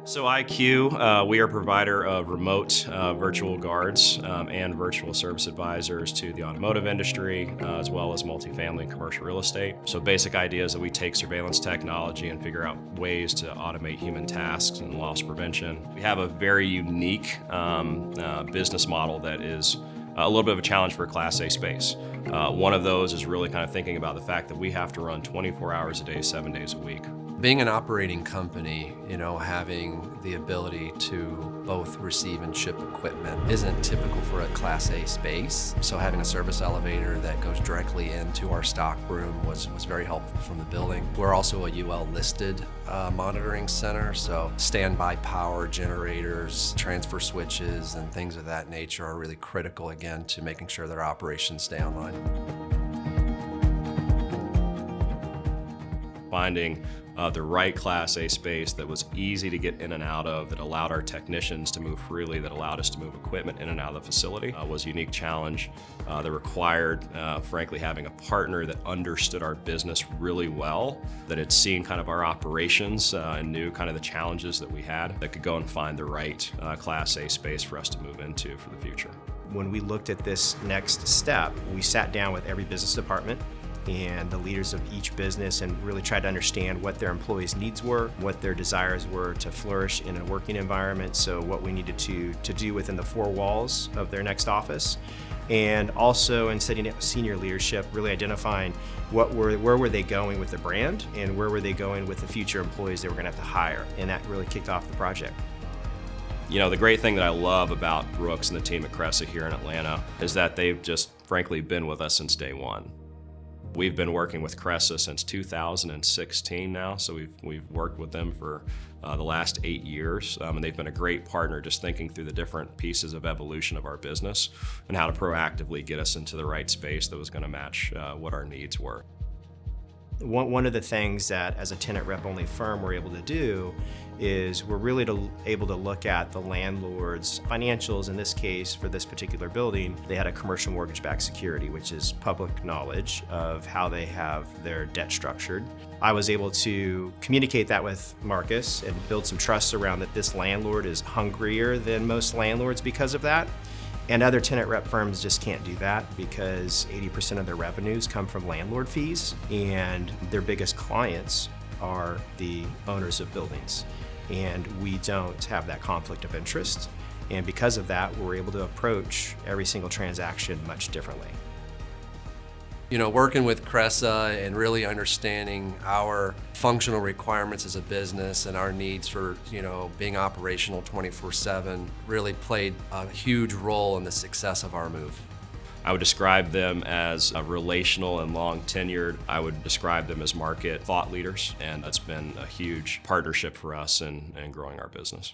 So EyeQ, we are a provider of remote virtual guards and virtual service advisors to the automotive industry, as well as multifamily and commercial real estate. So basic idea is that we take surveillance technology and figure out ways to automate human tasks and loss prevention. We have a very unique business model that is a little bit of a challenge for a Class A space. One of those is really kind of thinking about the fact that we have to run 24 hours a day, 7 days a week. Being an operating company, having the ability to both receive and ship equipment isn't typical for a Class A space. So having a service elevator that goes directly into our stock room was very helpful from the building. We're also a UL listed monitoring center, so standby power generators, transfer switches, and things of that nature are really critical, again, to making sure that our operations stay online. Finding the right Class A space that was easy to get in and out of, that allowed our technicians to move freely, that allowed us to move equipment in and out of the facility was a unique challenge that required, frankly, having a partner that understood our business really well, that had seen kind of our operations and knew kind of the challenges that we had, that could go and find the right Class A space for us to move into for the future. When we looked at this next step, we sat down with every business department and the leaders of each business and really tried to understand what their employees' needs were, what their desires were to flourish in a working environment, so what we needed to do within the four walls of their next office. And also in setting up senior leadership, really identifying where were they going with the brand and where were they going with the future employees they were gonna have to hire. And that really kicked off the project. The great thing that I love about Brooks and the team at Cresa here in Atlanta is that they've just frankly been with us since day one. We've been working with Cresa since 2016 now, so we've worked with them for the last 8 years, and they've been a great partner just thinking through the different pieces of evolution of our business and how to proactively get us into the right space that was going to match what our needs were. One of the things that as a tenant rep only firm we're able to do is we're really able to look at the landlord's financials. In this case, for this particular building, they had a commercial mortgage-backed security, which is public knowledge of how they have their debt structured. I was able to communicate that with Marcus and build some trust around that this landlord is hungrier than most landlords because of that. And other tenant rep firms just can't do that because 80% of their revenues come from landlord fees, and their biggest clients are the owners of buildings. And we don't have that conflict of interest. And because of that, we're able to approach every single transaction much differently. Working with Cresa and really understanding our functional requirements as a business and our needs for, being operational 24/7 really played a huge role in the success of our move. I would describe them as relational and long tenured. I would describe them as market thought leaders, and that's been a huge partnership for us in growing our business.